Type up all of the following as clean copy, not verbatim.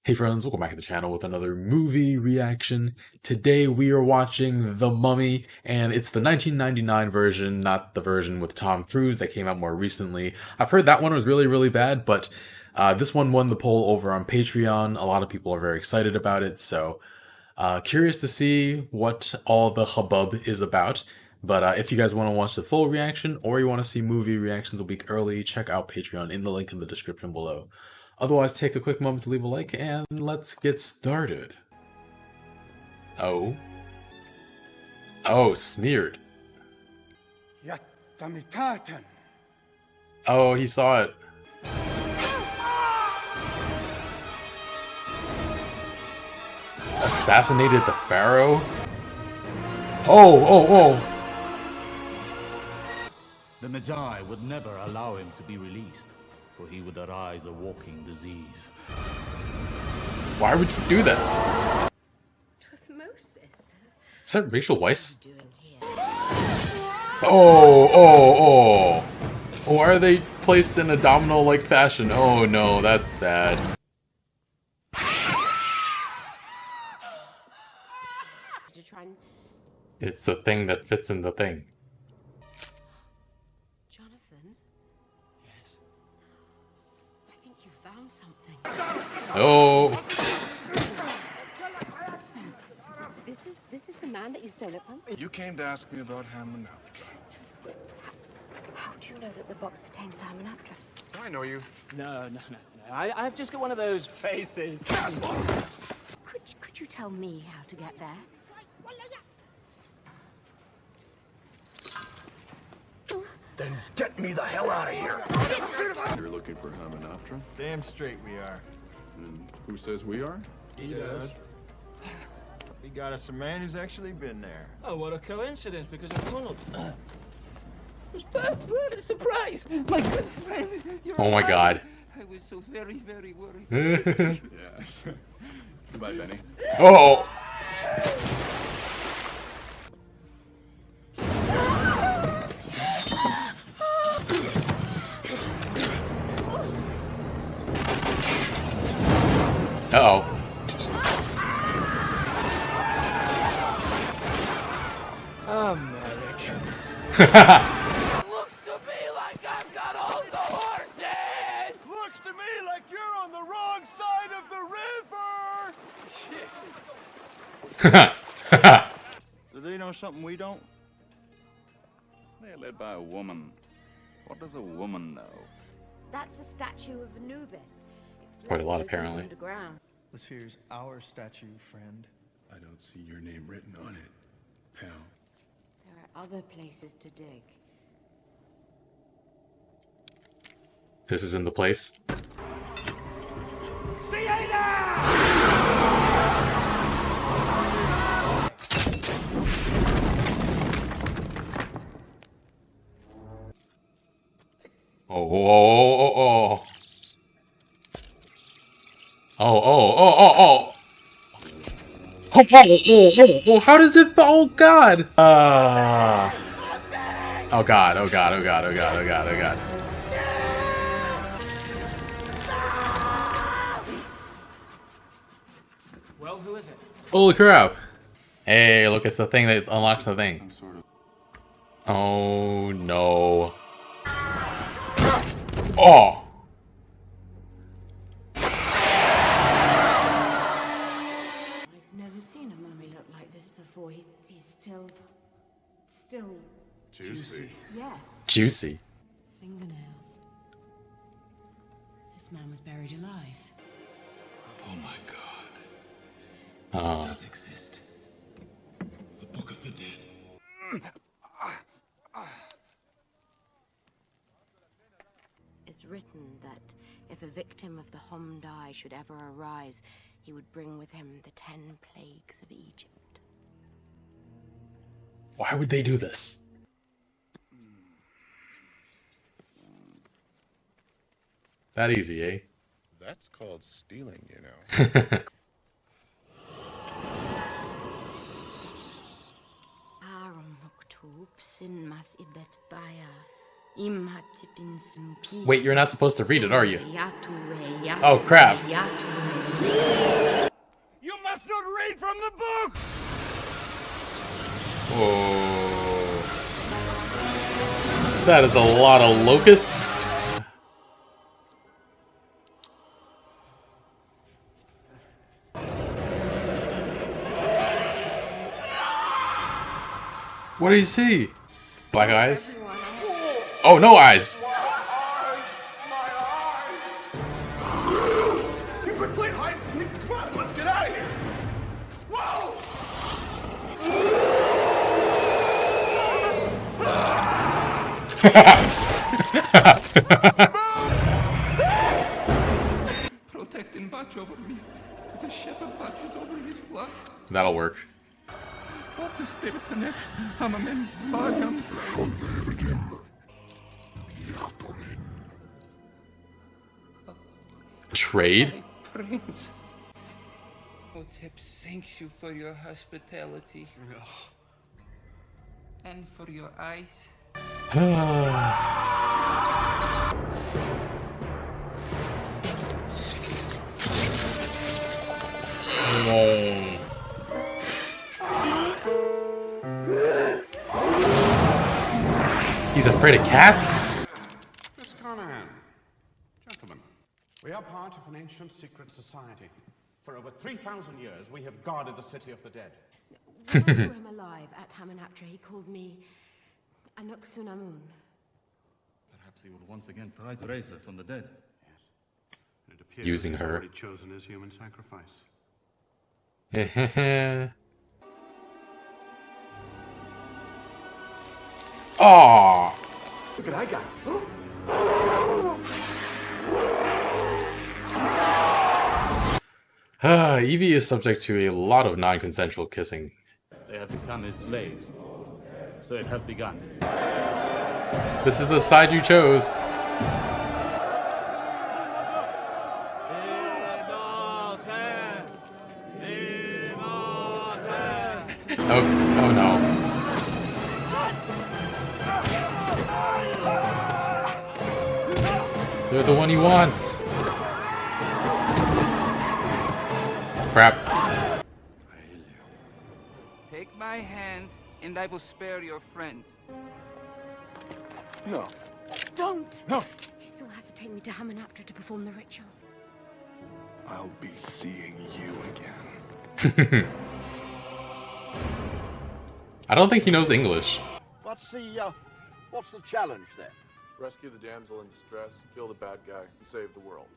Hey friends, welcome back to the channel with another movie reaction. Today we are watching The Mummy, and it's the 1999 version, not the version with Tom Cruise that came out more recently. I've heard that one was really bad, but this one won the poll over on Patreon. A lot of people are very excited about it, so curious to see what all the hubbub is about. But if you guys want to watch the full reaction, or you want to see movie reactions a week early, check out Patreon in the link in the description below. Otherwise, take a quick moment to leave a like, and let's get started. Oh, smeared. Oh, he saw it. Assassinated the Pharaoh? Oh. The Magi would never allow him to be released, for he would arise a walking disease. Why would you do that? Is that Rachel Weisz? Oh. Why are they placed in a domino-like fashion? Oh no, that's bad. It's the thing that fits in the thing. Jonathan? Yes. I think you found something. Oh. This is the man that you stole it from? You came to ask me about Hamunaptra. How do you know that the box pertains to Hamunaptra? I know you. No. I've just got one of those faces. Could you tell me how to get there? Then get me the hell out of here. You're looking for Hamunaptra? Damn straight we are. And who says we are? He does. We got us a man who's actually been there. Oh, what a coincidence, because of Donald. What a surprise! My good friend, Oh my god. I was so very worried. Yeah. Goodbye, Benny. Oh! Uh-oh. Americans. Looks to me like I've got all the horses! Looks to me like you're on the wrong side of the river. Do they know something we don't? They're led by a woman. What does a woman know? That's the statue of Anubis. Quite a lot, apparently. Underground. This here's our statue, friend. I don't see your name written on it, pal. There are other places to dig. This is in the place. Oh. Oh, how does it? Oh god. Oh god. Well, who is it? Holy crap. Hey, look, it's the thing that unlocks the thing. Some sort of... Oh no. Oh. I've never seen a mummy look like this before. He's still... Juicy. Yes. Juicy. Fingernails. This man was buried alive. Oh my God. Oh. Does exist. The Book of the Dead. It's written that if a victim of the Homdai should ever arise, he would bring with him the 10 plagues of Egypt. Why would they do this? That easy, eh? That's called stealing, you know. Wait, you're not supposed to read it, are you? Oh, crap. straight from the book! Oh. That is a lot of locusts. What do you see? Black eyes? Oh, no eyes! You could play hide and seek. Come on, let's get out of here! Whoa! Protect and watch over me, as a shepherd watches over his flock. That'll work. What the stirpiness, Hamamen, Bayam say. Trade? Prince. Hotep thanks you for your hospitality. And for your eyes. No. He's afraid of cats? Miss Carnahan, gentlemen, we are part of an ancient secret society. For over 3,000 years, we have guarded the city of the dead. When I saw him alive at Hamunaptra, he called me Anuksunamun. Perhaps he would once again try to raise her from the dead. It appears Using he's her. already chosen as human sacrifice. Aww. Look what I got. Evie is subject to a lot of non-consensual kissing. They have become his slaves. So it has begun. This is the side you chose. Oh no. They're the one he wants. Crap. Take my hand, and I will spare your friends. No. Don't! No. He still has to take me to Hamunaptra to perform the ritual. I'll be seeing you again. I don't think he knows English. What's the challenge then? Rescue the damsel in distress, kill the bad guy, and save the world.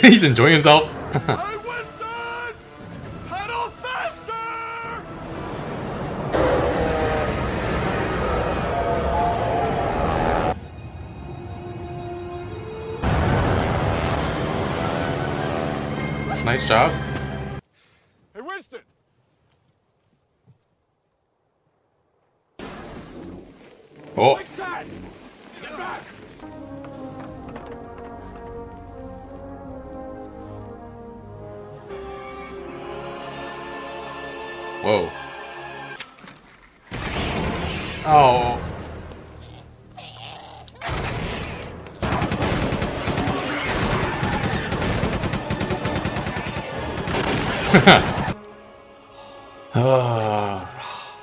He's enjoying himself. Hey, Winston! Pedal faster! Nice job. Hey, Winston! Oh. Like that! Get back! Whoa. Oh.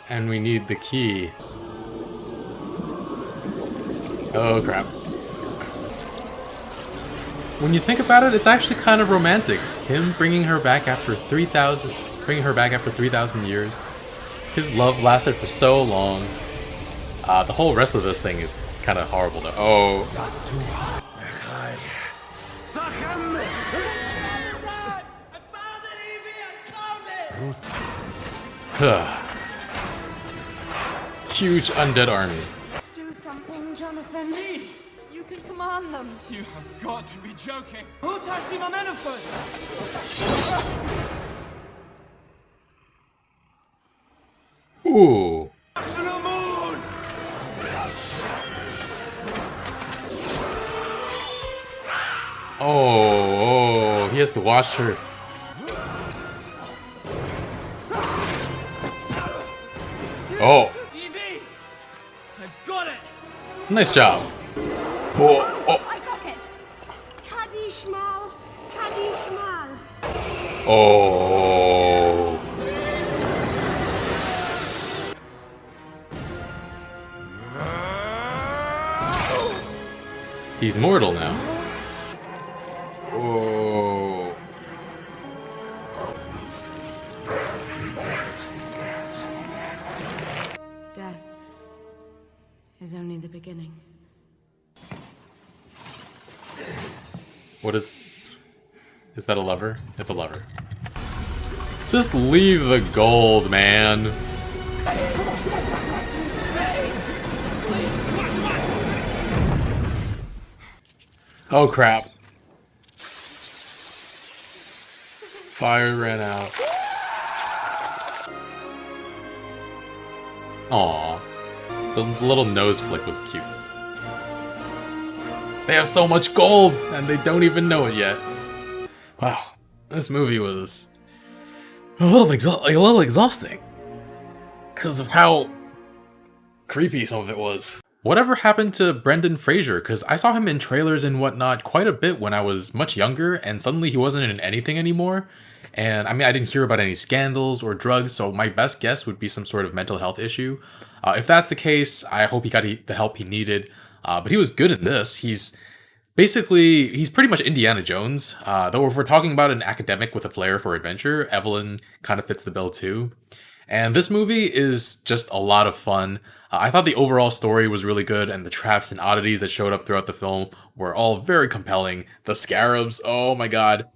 And we need the key. Oh crap. When you think about it, it's actually kind of romantic. Him bringing her back after 3,000 years. His love lasted for so long. The whole rest of this thing is kind of horrible though. Oh. Huge undead army. Do something, Jonathan. Me? You can command them. You have got to be joking. Ooh. Oh, he has to wash her. Oh. Evie! I've got it! Nice job. I got it. Caddy Schmal, Caddy Schmal. Oh. He's mortal now. Oh. Death is only the beginning. What is that a lever? It's a lever. Just leave the gold, man. Oh crap. Fire ran out. Aww. The little nose flick was cute. They have so much gold, and they don't even know it yet. Wow, this movie was a little exhausting because of how creepy some of it was. Whatever happened to Brendan Fraser? Because I saw him in trailers and whatnot quite a bit when I was much younger, and suddenly he wasn't in anything anymore. And I mean, I didn't hear about any scandals or drugs, so my best guess would be some sort of mental health issue. If that's the case, I hope he got the help he needed. But he was good in this. He's pretty much Indiana Jones. Though if we're talking about an academic with a flair for adventure, Evelyn kind of fits the bill too. And this movie is just a lot of fun. I thought the overall story was really good, and the traps and oddities that showed up throughout the film were all very compelling. The scarabs, oh my god.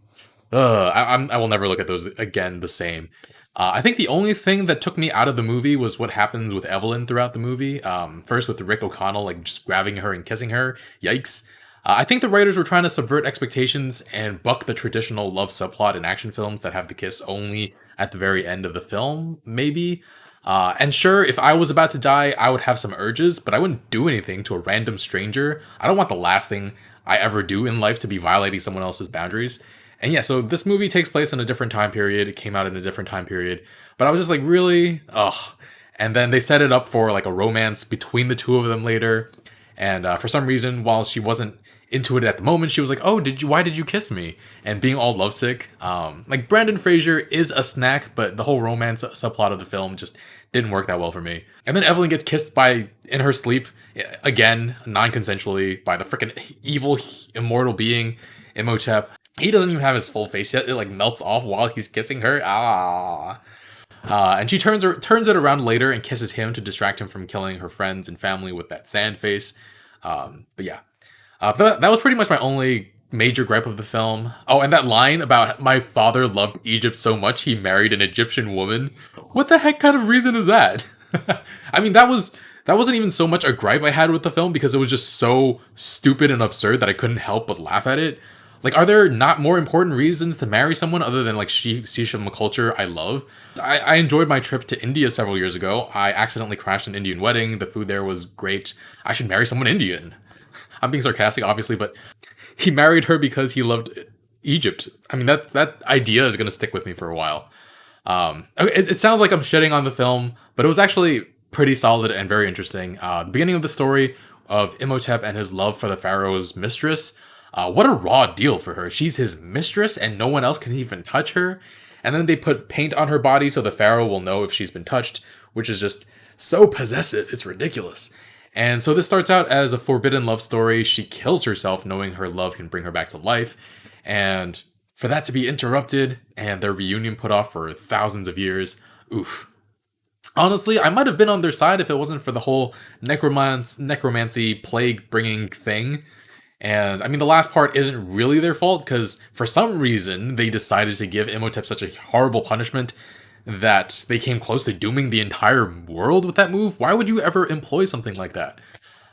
I will never look at those again the same. I think the only thing that took me out of the movie was what happens with Evelyn throughout the movie. First with Rick O'Connell, like just grabbing her and kissing her. Yikes. I think the writers were trying to subvert expectations and buck the traditional love subplot in action films that have the kiss only at the very end of the film, maybe. And sure, if I was about to die, I would have some urges, but I wouldn't do anything to a random stranger. I don't want the last thing I ever do in life to be violating someone else's boundaries. And yeah, so this movie takes place in a different time period. It came out in a different time period. But I was just like, really? Ugh. And then they set it up for like a romance between the two of them later. And for some reason, while she wasn't into it at the moment, she was like, oh, why did you kiss me? And being all lovesick. Like Brendan Fraser is a snack, but the whole romance subplot of the film just didn't work that well for me. And then Evelyn gets kissed in her sleep, again, non-consensually, by the freaking evil, immortal being, Imhotep. He doesn't even have his full face yet. It like melts off while he's kissing her. And she turns it around later and kisses him to distract him from killing her friends and family with that sand face. But yeah. But that was pretty much my only major gripe of the film. Oh, and that line about my father loved Egypt so much he married an Egyptian woman. What the heck kind of reason is that? I mean, that wasn't even so much a gripe I had with the film because it was just so stupid and absurd that I couldn't help but laugh at it. Like, are there not more important reasons to marry someone other than, like, see some culture I love? I enjoyed my trip to India several years ago. I accidentally crashed an Indian wedding. The food there was great. I should marry someone Indian. I'm being sarcastic, obviously, but he married her because he loved Egypt. I mean, that idea is going to stick with me for a while. It sounds like I'm shitting on the film, but it was actually pretty solid and very interesting. The beginning of the story of Imhotep and his love for the pharaoh's mistress. What a raw deal for her. She's his mistress and no one else can even touch her. And then they put paint on her body so the pharaoh will know if she's been touched, which is just so possessive. It's ridiculous. And so this starts out as a forbidden love story. She kills herself knowing her love can bring her back to life. And for that to be interrupted and their reunion put off for thousands of years, oof. Honestly, I might have been on their side if it wasn't for the whole necromancy plague-bringing thing. And I mean, the last part isn't really their fault because for some reason they decided to give Imhotep such a horrible punishment that they came close to dooming the entire world with that move. Why would you ever employ something like that?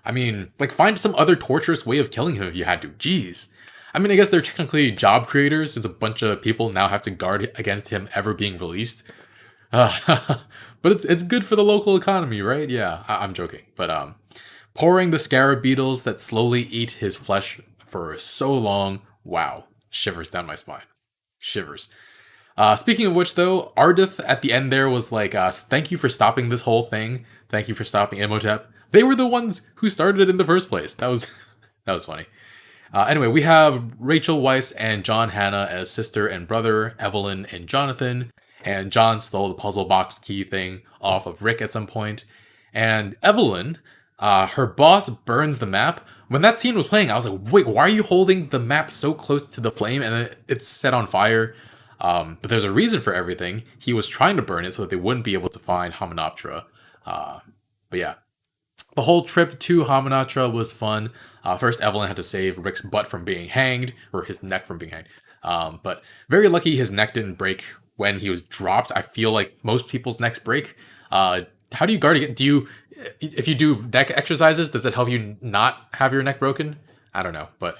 I mean, like, find some other torturous way of killing him if you had to. Jeez. I mean, I guess they're technically job creators since a bunch of people now have to guard against him ever being released. But it's good for the local economy, right? Yeah, I'm joking. But pouring the scarab beetles that slowly eat his flesh for so long. Wow. Shivers down my spine. Shivers. Speaking of which, though, Ardith at the end there was like, thank you for stopping this whole thing. Thank you for stopping Imhotep. They were the ones who started it in the first place. That That was funny. Anyway, we have Rachel Weisz and John Hannah as sister and brother, Evelyn and Jonathan. And John stole the puzzle box key thing off of Rick at some point. And Evelyn, her boss burns the map. When that scene was playing, I was like, wait, why are you holding the map so close to the flame and it's set on fire? But there's a reason for everything. He was trying to burn it so that they wouldn't be able to find Hamunaptra. But yeah, the whole trip to Hamunaptra was fun. First, Evelyn had to save Rick's butt from being hanged, or his neck from being hanged. But very lucky his neck didn't break when he was dropped. I feel like most people's necks break. How do you guard against? If you do neck exercises, does it help you not have your neck broken? I don't know, but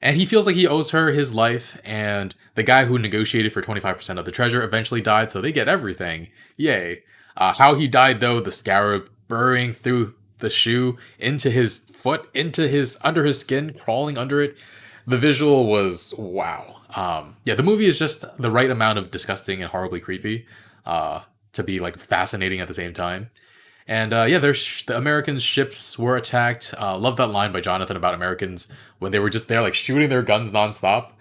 and he feels like he owes her his life. And the guy who negotiated for 25% of the treasure eventually died, so they get everything. Yay! How he died though, the scarab burrowing through the shoe into his foot, under his skin, crawling under it. The visual was wow. Yeah, the movie is just the right amount of disgusting and horribly creepy to be like fascinating at the same time. And yeah, the Americans' ships were attacked. Love that line by Jonathan about Americans when they were just there like shooting their guns nonstop.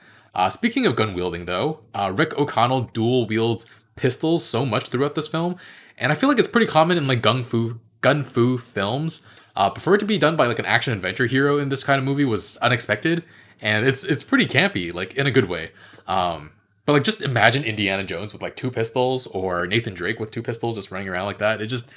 Speaking of gun wielding though, Rick O'Connell dual wields pistols so much throughout this film, and I feel like it's pretty common in like gun fu films. But for it to be done by like an action adventure hero in this kind of movie was unexpected, and it's pretty campy, like in a good way. But like just imagine Indiana Jones with like two pistols, or Nathan Drake with two pistols just running around like that. It just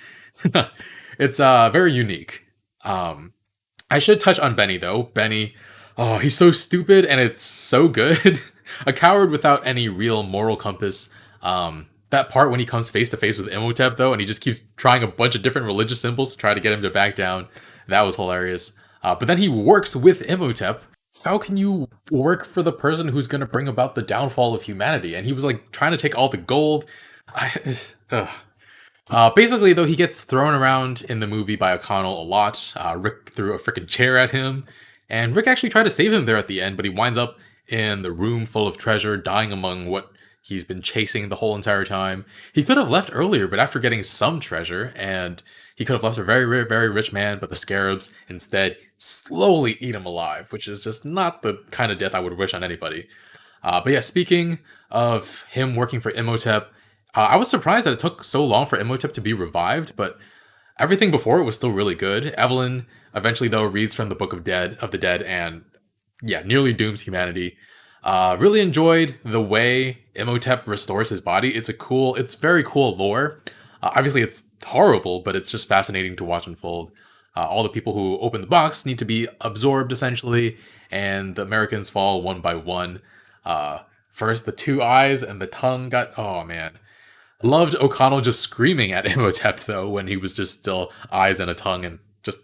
it's very unique. I should touch on Benny though. Benny, oh, he's so stupid and it's so good. A coward without any real moral compass. That part when he comes face to face with Imhotep though, and he just keeps trying a bunch of different religious symbols to try to get him to back down. That was hilarious. But then he works with Imhotep. How can you work for the person who's going to bring about the downfall of humanity? And he was like trying to take all the gold. Basically, though, he gets thrown around in the movie by O'Connell a lot. Rick threw a freaking chair at him. And Rick actually tried to save him there at the end, but he winds up in the room full of treasure, dying among what he's been chasing the whole entire time. He could have left earlier, but after getting some treasure, and he could have left a very, very, very rich man, but the scarabs instead slowly eat him alive, which is just not the kind of death I would wish on anybody. But yeah, speaking of him working for Imhotep, I was surprised that it took so long for Imhotep to be revived, but everything before it was still really good. Evelyn eventually, though, reads from the Book of the Dead, and yeah, nearly dooms humanity. Really enjoyed the way Imhotep restores his body. It's very cool lore. Obviously, it's horrible, but it's just fascinating to watch unfold. All the people who open the box need to be absorbed, essentially, and the Americans fall one by one. First, the two eyes and the tongue got... Oh, man. Loved O'Connell just screaming at Imhotep, though, when he was just still eyes and a tongue and just,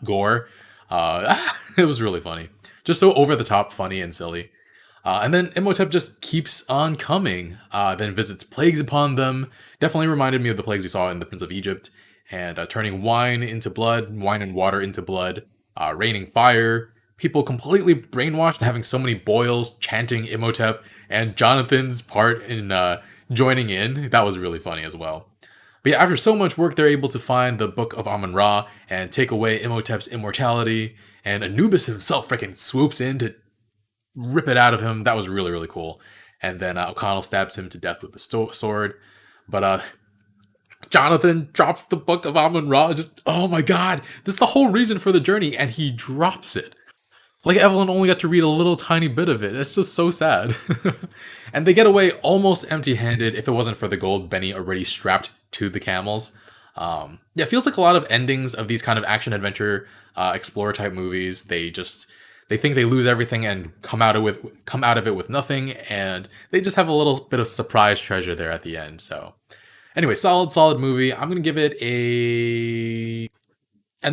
gore. It was really funny. Just so over-the-top funny and silly. And then Imhotep just keeps on coming, then visits plagues upon them. Definitely reminded me of the plagues we saw in The Prince of Egypt. And turning wine and water into blood, raining fire, people completely brainwashed and having so many boils, chanting Imhotep, and Jonathan's part in joining in. That was really funny as well. But yeah, after so much work, they're able to find the Book of Amun-Ra and take away Imhotep's immortality. And Anubis himself freaking swoops in to rip it out of him. That was really, really cool. And then O'Connell stabs him to death with the sword. But Jonathan drops the Book of Amun-Ra. Just, oh my god, this is the whole reason for the journey, and he drops it. Like Evelyn only got to read a little tiny bit of it. It's just so sad. And they get away almost empty-handed if it wasn't for the gold Benny already strapped to the camels. Yeah, it feels like a lot of endings of these kind of action-adventure explorer type movies. They think they lose everything and come out of it with nothing, and they just have a little bit of surprise treasure there at the end. So anyway, solid movie. I'm gonna give it an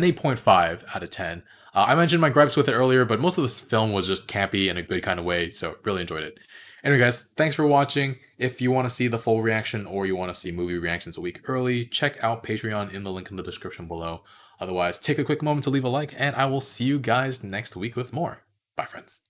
8.5 out of 10. I mentioned my gripes with it earlier, but most of this film was just campy in a good kind of way, so really enjoyed it. Anyway, guys, thanks for watching. If you want to see the full reaction or you want to see movie reactions a week early, check out Patreon in the link in the description below. Otherwise, take a quick moment to leave a like, and I will see you guys next week with more. Bye, friends.